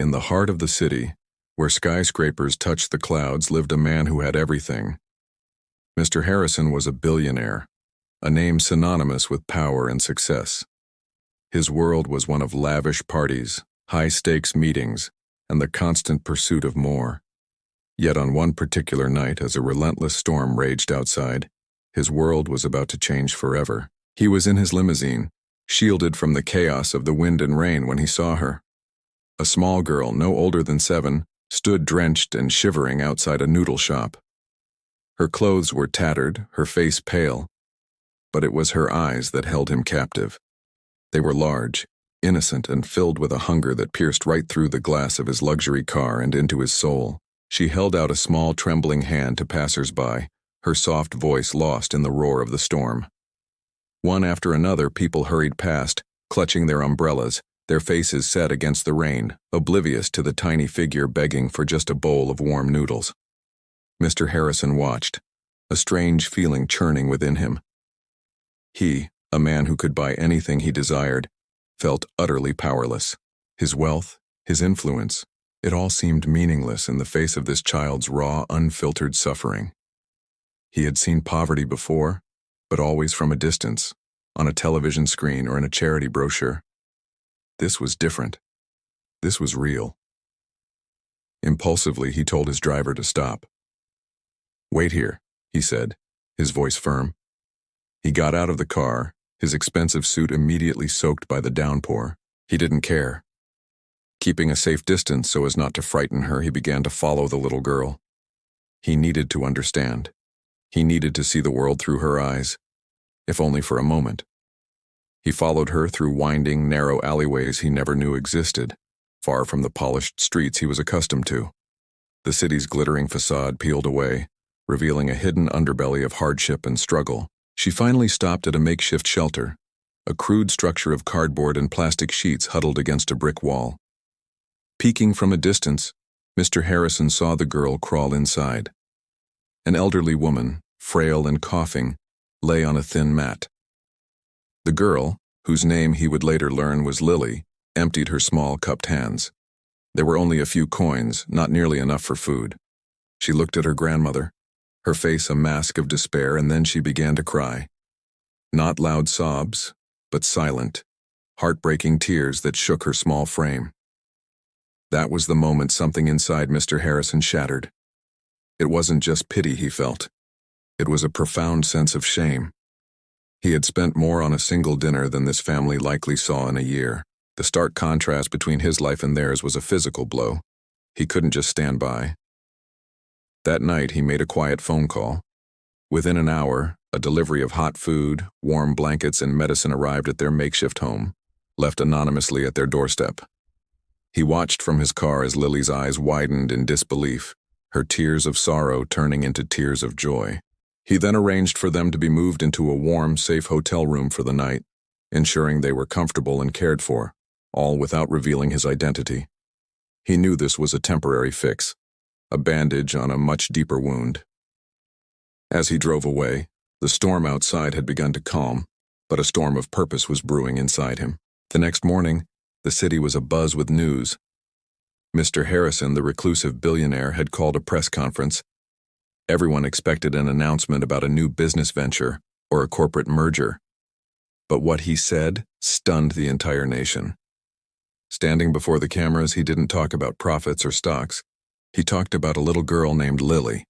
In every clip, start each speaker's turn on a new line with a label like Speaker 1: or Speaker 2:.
Speaker 1: In the heart of the city, where skyscrapers touched the clouds, lived a man who had everything. Mr. Harrison was a billionaire, a name synonymous with power and success. His world was one of lavish parties, high-stakes meetings, and the constant pursuit of more. Yet on one particular night, as a relentless storm raged outside, his world was about to change forever. He was in his limousine, shielded from the chaos of the wind and rain when he saw her. A small girl, no older than 7, stood drenched and shivering outside a noodle shop. Her clothes were tattered, her face pale, but it was her eyes that held him captive. They were large, innocent, and filled with a hunger that pierced right through the glass of his luxury car and into his soul. She held out a small, trembling hand to passers-by, her soft voice lost in the roar of the storm. One after another, people hurried past, clutching their umbrellas, their faces set against the rain, oblivious to the tiny figure begging for just a bowl of warm noodles. Mr. Harrison watched, a strange feeling churning within him. He, a man who could buy anything he desired, felt utterly powerless. His wealth, his influence, it all seemed meaningless in the face of this child's raw, unfiltered suffering. He had seen poverty before, but always from a distance, on a television screen or in a charity brochure. This was different. This was real. Impulsively, he told his driver to stop. "Wait here," he said, his voice firm. He got out of the car, his expensive suit immediately soaked by the downpour. He didn't care. Keeping a safe distance so as not to frighten her, he began to follow the little girl. He needed to understand. He needed to see the world through her eyes, if only for a moment. He followed her through winding, narrow alleyways he never knew existed, far from the polished streets he was accustomed to. The city's glittering facade peeled away, revealing a hidden underbelly of hardship and struggle. She finally stopped at a makeshift shelter, a crude structure of cardboard and plastic sheets huddled against a brick wall. Peeking from a distance, Mr. Harrison saw the girl crawl inside. An elderly woman, frail and coughing, lay on a thin mat. The girl, whose name he would later learn was Lily, emptied her small cupped hands. There were only a few coins, not nearly enough for food. She looked at her grandmother, her face a mask of despair, and then she began to cry. Not loud sobs, but silent, heartbreaking tears that shook her small frame. That was the moment something inside Mr. Harrison shattered. It wasn't just pity he felt. It was a profound sense of shame. He had spent more on a single dinner than this family likely saw in a year. The stark contrast between his life and theirs was a physical blow. He couldn't just stand by. That night, he made a quiet phone call. Within an hour, a delivery of hot food, warm blankets, and medicine arrived at their makeshift home, left anonymously at their doorstep. He watched from his car as Lily's eyes widened in disbelief, her tears of sorrow turning into tears of joy. He then arranged for them to be moved into a warm, safe hotel room for the night, ensuring they were comfortable and cared for, all without revealing his identity. He knew this was a temporary fix, a bandage on a much deeper wound. As he drove away, the storm outside had begun to calm, but a storm of purpose was brewing inside him. The next morning, the city was abuzz with news. Mr. Harrison, the reclusive billionaire, had called a press conference. Everyone expected an announcement about a new business venture or a corporate merger. But what he said stunned the entire nation. Standing before the cameras, he didn't talk about profits or stocks. He talked about a little girl named Lily.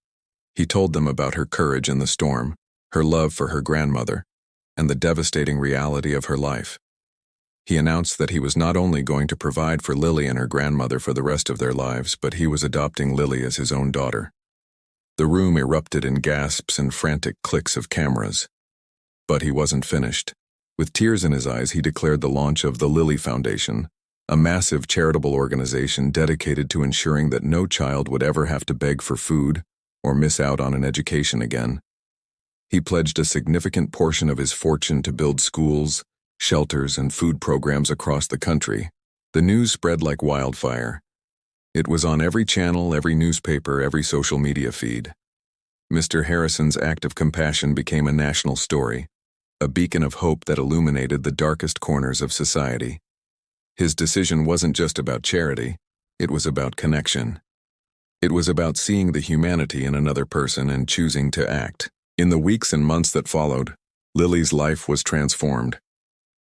Speaker 1: He told them about her courage in the storm, her love for her grandmother, and the devastating reality of her life. He announced that he was not only going to provide for Lily and her grandmother for the rest of their lives, but he was adopting Lily as his own daughter. The room erupted in gasps and frantic clicks of cameras. But he wasn't finished. With tears in his eyes, he declared the launch of the Lily Foundation, a massive charitable organization dedicated to ensuring that no child would ever have to beg for food or miss out on an education again. He pledged a significant portion of his fortune to build schools, shelters, and food programs across the country. The news spread like wildfire. It was on every channel, every newspaper, every social media feed. Mr. Harrison's act of compassion became a national story, a beacon of hope that illuminated the darkest corners of society. His decision wasn't just about charity. It was about connection. It was about seeing the humanity in another person and choosing to act. In the weeks and months that followed, Lily's life was transformed.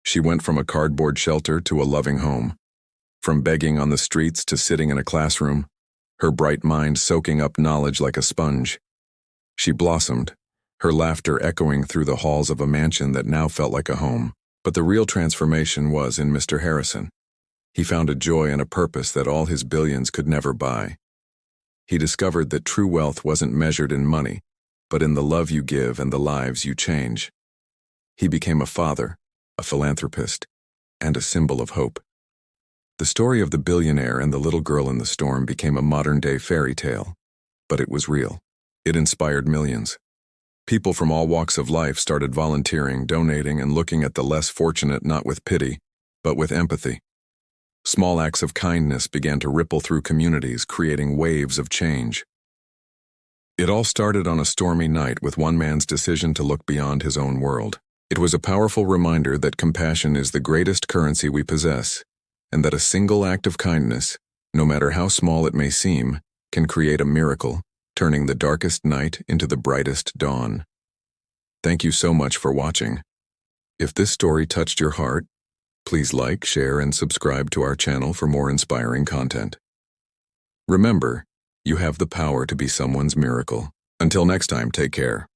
Speaker 1: She went from a cardboard shelter to a loving home. From begging on the streets to sitting in a classroom, her bright mind soaking up knowledge like a sponge. She blossomed, her laughter echoing through the halls of a mansion that now felt like a home. But the real transformation was in Mr. Harrison. He found a joy and a purpose that all his billions could never buy. He discovered that true wealth wasn't measured in money, but in the love you give and the lives you change. He became a father, a philanthropist, and a symbol of hope. The story of the billionaire and the little girl in the storm became a modern-day fairy tale, but it was real. It inspired millions. People from all walks of life started volunteering, donating, and looking at the less fortunate not with pity, but with empathy. Small acts of kindness began to ripple through communities, creating waves of change. It all started on a stormy night with one man's decision to look beyond his own world. It was a powerful reminder that compassion is the greatest currency we possess, and that a single act of kindness, no matter how small it may seem, can create a miracle, turning the darkest night into the brightest dawn. Thank you so much for watching. If this story touched your heart, please like, share, and subscribe to our channel for more inspiring content. Remember, you have the power to be someone's miracle. Until next time, take care.